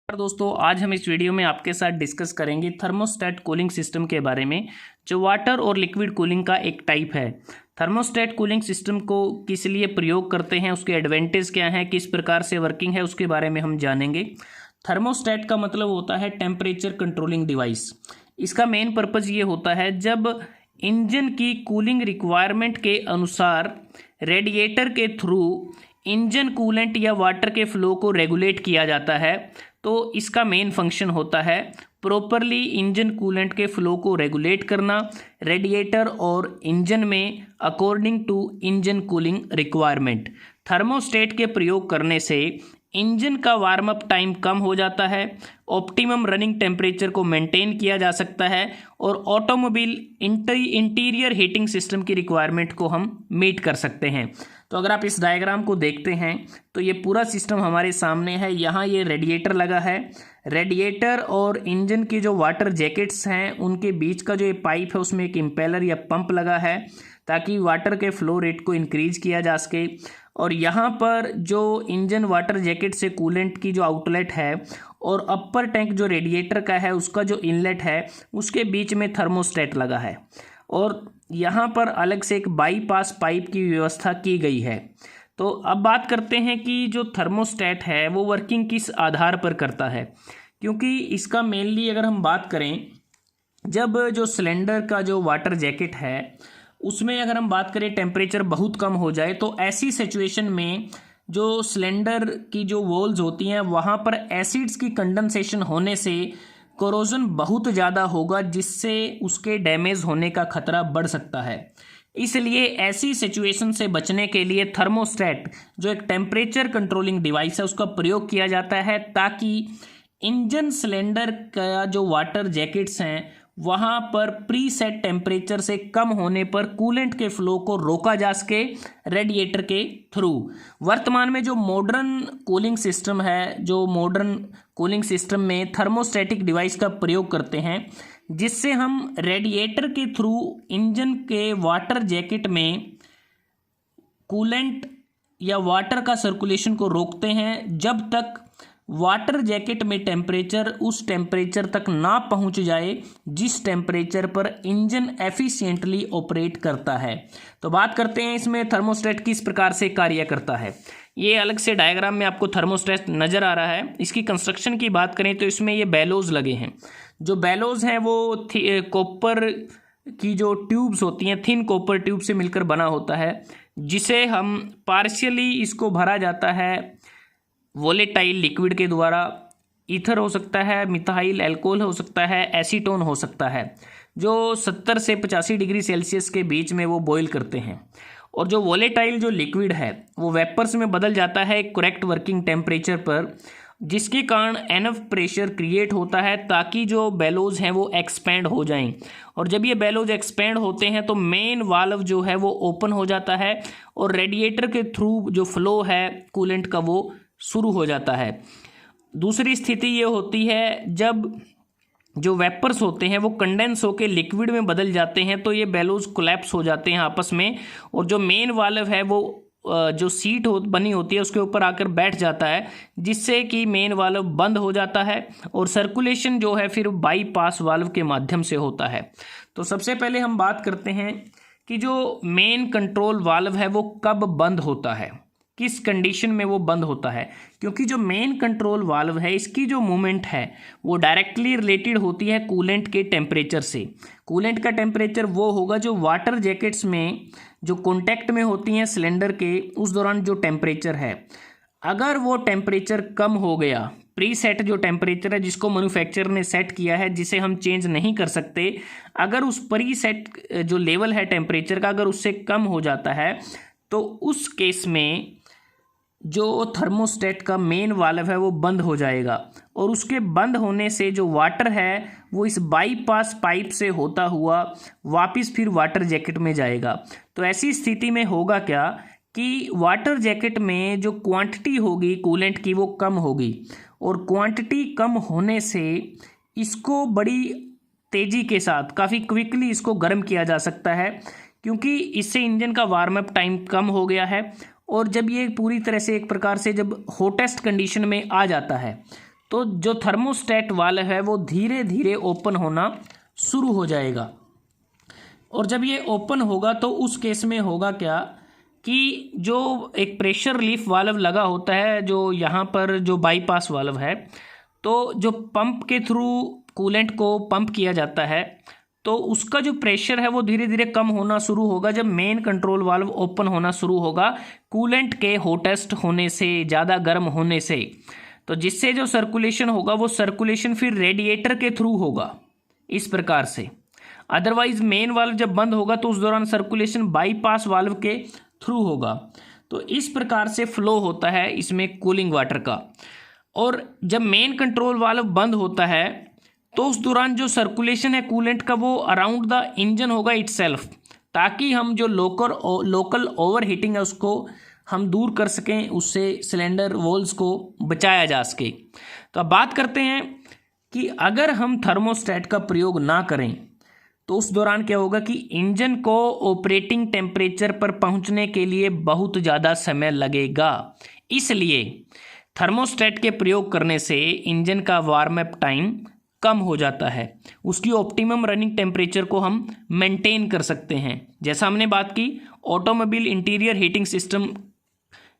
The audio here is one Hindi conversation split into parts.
दोस्तों, आज हम इस वीडियो में आपके साथ डिस्कस करेंगे थर्मोस्टेट कूलिंग सिस्टम के बारे में, जो वाटर और लिक्विड कूलिंग का एक टाइप है। थर्मोस्टेट कूलिंग सिस्टम को किस लिए प्रयोग करते हैं, उसके एडवांटेज क्या हैं, किस प्रकार से वर्किंग है, उसके बारे में हम जानेंगे। थर्मोस्टेट का मतलब होता है टेम्परेचर कंट्रोलिंग डिवाइस। इसका मेन पर्पज़ ये होता है जब इंजन की कूलिंग रिक्वायरमेंट के अनुसार रेडिएटर के थ्रू इंजन कूलेंट या वाटर के फ्लो को रेगुलेट किया जाता है, तो इसका मेन फंक्शन होता है प्रॉपरली इंजन कूलेंट के फ्लो को रेगुलेट करना रेडिएटर और इंजन में according to engine cooling requirement. Thermostat के प्रयोग करने से इंजन का वार्म अप टाइम कम हो जाता है, ऑप्टिमम रनिंग टेम्परेचर को मेंटेन किया जा सकता है और ऑटोमोबाइल इंटीरियर हीटिंग सिस्टम की रिक्वायरमेंट को हम मीट कर सकते हैं। तो अगर आप इस डायग्राम को देखते हैं तो ये पूरा सिस्टम हमारे सामने है। यहाँ ये रेडिएटर लगा है। रेडिएटर और इंजन की जो वाटर जैकेट्स हैं उनके बीच का जो ये पाइप है उसमें एक इम्पेलर या पंप लगा है ताकि वाटर के फ्लो रेट को इंक्रीज किया जा सके। और यहाँ पर जो इंजन वाटर जैकेट से कूलेंट की जो आउटलेट है और अपर टैंक जो रेडिएटर का है उसका जो इनलेट है उसके बीच में थर्मोस्टेट लगा है और यहाँ पर अलग से एक बाईपास पाइप की व्यवस्था की गई है। तो अब बात करते हैं कि जो थर्मोस्टेट है वो वर्किंग किस आधार पर करता है, क्योंकि इसका मेनली अगर हम बात करें, जब जो सिलेंडर का जो वाटर जैकेट है उसमें अगर हम बात करें टेम्परेचर बहुत कम हो जाए, तो ऐसी सिचुएशन में जो सिलेंडर की जो वॉल्स होती हैं वहाँ पर एसिड्स की कंडेंसेशन होने से कोरोजन बहुत ज़्यादा होगा, जिससे उसके डैमेज होने का खतरा बढ़ सकता है। इसलिए ऐसी सिचुएशन से बचने के लिए थर्मोस्टेट जो एक टेम्परेचर कंट्रोलिंग डिवाइस है उसका प्रयोग किया जाता है, ताकि इंजन सिलेंडर का जो वाटर जैकेट्स हैं वहाँ पर प्री सेट टेम्परेचर से कम होने पर कूलेंट के फ्लो को रोका जा सके रेडिएटर के थ्रू। वर्तमान में जो मॉडर्न कूलिंग सिस्टम है, जो मॉडर्न कूलिंग सिस्टम में थर्मोस्टेटिक डिवाइस का प्रयोग करते हैं, जिससे हम रेडिएटर के थ्रू इंजन के वाटर जैकेट में कूलेंट या वाटर का सर्कुलेशन को रोकते हैं जब तक वाटर जैकेट में टेम्परेचर उस टेम्परेचर तक ना पहुंच जाए जिस टेम्परेचर पर इंजन एफिशिएंटली ऑपरेट करता है। तो बात करते हैं इसमें थर्मोस्टेट किस प्रकार से कार्य करता है। ये अलग से डायग्राम में आपको थर्मोस्टेट नज़र आ रहा है। इसकी कंस्ट्रक्शन की बात करें तो इसमें ये बेलोज लगे हैं। जो बेलोज हैं वो कॉपर की जो ट्यूब्स होती हैं, थिन कॉपर ट्यूब से मिलकर बना होता है, जिसे हम पार्शियली इसको भरा जाता है वोलेटाइल लिक्विड के द्वारा। ईथर हो सकता है, मिथाइल एल्कोहल हो सकता है, एसीटोन हो सकता है, जो 70 से 85 डिग्री सेल्सियस के बीच में वो बॉईल करते हैं। और जो वोलेटाइल जो लिक्विड है वो वेपर्स में बदल जाता है करेक्ट वर्किंग टेम्परेचर पर, जिसके कारण एनफ प्रेशर क्रिएट होता है ताकि जो बेलोज हैं वो एक्सपेंड हो जाएं। और जब ये बेलोज एक्सपेंड होते हैं तो मेन वाल्व जो है वो ओपन हो जाता है और रेडिएटर के थ्रू जो फ्लो है कूलेंट का वो शुरू हो जाता है। दूसरी स्थिति ये होती है जब जो वेपर्स होते हैं वो कंडेंस होकर लिक्विड में बदल जाते हैं, तो ये बेलोज कोलैप्स हो जाते हैं आपस में और जो मेन वाल्व है वो जो सीट बनी होती है उसके ऊपर आकर बैठ जाता है, जिससे कि मेन वाल्व बंद हो जाता है और सर्कुलेशन जो है फिर बाईपास वाल्व के माध्यम से होता है। तो सबसे पहले हम बात करते हैं कि जो मेन कंट्रोल वाल्व है वो कब बंद होता है, किस कंडीशन में वो बंद होता है। क्योंकि जो मेन कंट्रोल वाल्व है इसकी जो मूवमेंट है वो डायरेक्टली रिलेटेड होती है कूलेंट के टेम्परेचर से। कूलेंट का टेम्परेचर वो होगा जो वाटर जैकेट्स में जो कॉन्टैक्ट में होती हैं सिलेंडर के, उस दौरान जो टेम्परेचर है, अगर वो टेम्परेचर कम हो गया, प्री सेट जो टेम्परेचर है जिसको मैन्युफैक्चरर ने सेट किया है, जिसे हम चेंज नहीं कर सकते, अगर उस प्री सेट जो लेवल है टेम्परेचर का अगर उससे कम हो जाता है तो उस केस में जो थर्मोस्टेट का मेन वाल्व है वो बंद हो जाएगा और उसके बंद होने से जो वाटर है वो इस बाईपास पाइप से होता हुआ वापस फिर वाटर जैकेट में जाएगा। तो ऐसी स्थिति में होगा क्या कि वाटर जैकेट में जो क्वांटिटी होगी कूलेंट की वो कम होगी और क्वांटिटी कम होने से इसको बड़ी तेज़ी के साथ काफ़ी क्विकली इसको गर्म किया जा सकता है, क्योंकि इससे इंजन का वार्म अप टाइम कम हो गया है। और जब ये पूरी तरह से एक प्रकार से जब हॉटेस्ट कंडीशन में आ जाता है तो जो थर्मोस्टेट वाल्व है वो धीरे धीरे ओपन होना शुरू हो जाएगा। और जब ये ओपन होगा तो उस केस में होगा क्या कि जो एक प्रेशर रिलीफ वाल्व लगा होता है, जो यहाँ पर जो बाईपास वाल्व है, तो जो पंप के थ्रू कूलेंट को पंप किया जाता है, तो उसका जो प्रेशर है वो धीरे धीरे कम होना शुरू होगा जब मेन कंट्रोल वाल्व ओपन होना शुरू होगा कूलेंट के हॉटेस्ट होने से, ज़्यादा गर्म होने से। तो जिससे जो सर्कुलेशन होगा वो सर्कुलेशन फिर रेडिएटर के थ्रू होगा इस प्रकार से। अदरवाइज मेन वाल्व जब बंद होगा तो उस दौरान सर्कुलेशन बाईपास वाल्व के थ्रू होगा। तो इस प्रकार से फ्लो होता है इसमें कूलिंग वाटर का। और जब मेन कंट्रोल वाल्व बंद होता है तो उस दौरान जो सर्कुलेशन है कूलेंट का वो अराउंड द इंजन होगा इटसेल्फ, ताकि हम जो लोकल ओवर हीटिंग है उसको हम दूर कर सकें, उससे सिलेंडर वॉल्स को बचाया जा सके। तो अब बात करते हैं कि अगर हम थर्मोस्टेट का प्रयोग ना करें तो उस दौरान क्या होगा कि इंजन को ऑपरेटिंग टेम्परेचर पर पहुंचने के लिए बहुत ज़्यादा समय लगेगा। इसलिए थर्मोस्टेट के प्रयोग करने से इंजन का वार्म अप टाइम कम हो जाता है, उसकी ऑप्टिमम रनिंग टेम्परेचर को हम मेंटेन कर सकते हैं। जैसा हमने बात की ऑटोमोबाइल इंटीरियर हीटिंग सिस्टम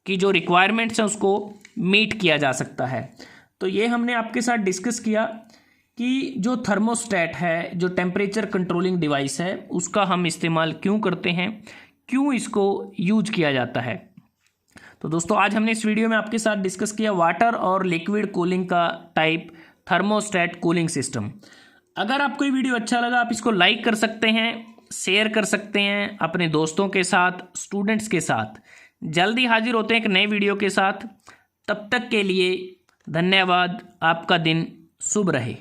की जो रिक्वायरमेंट्स हैं उसको मीट किया जा सकता है। तो ये हमने आपके साथ डिस्कस किया कि जो थर्मोस्टेट है, जो टेम्परेचर कंट्रोलिंग डिवाइस है, उसका हम इस्तेमाल क्यों करते हैं, क्यों इसको यूज किया जाता है। तो दोस्तों आज हमने इस वीडियो में आपके साथ डिस्कस किया वाटर और लिक्विड कूलिंग का टाइप थर्मोस्टेट कूलिंग सिस्टम। अगर आपको ये वीडियो अच्छा लगा आप इसको लाइक कर सकते हैं, शेयर कर सकते हैं अपने दोस्तों के साथ, स्टूडेंट्स के साथ। जल्दी हाजिर होते हैं एक नए वीडियो के साथ। तब तक के लिए धन्यवाद। आपका दिन शुभ रहे।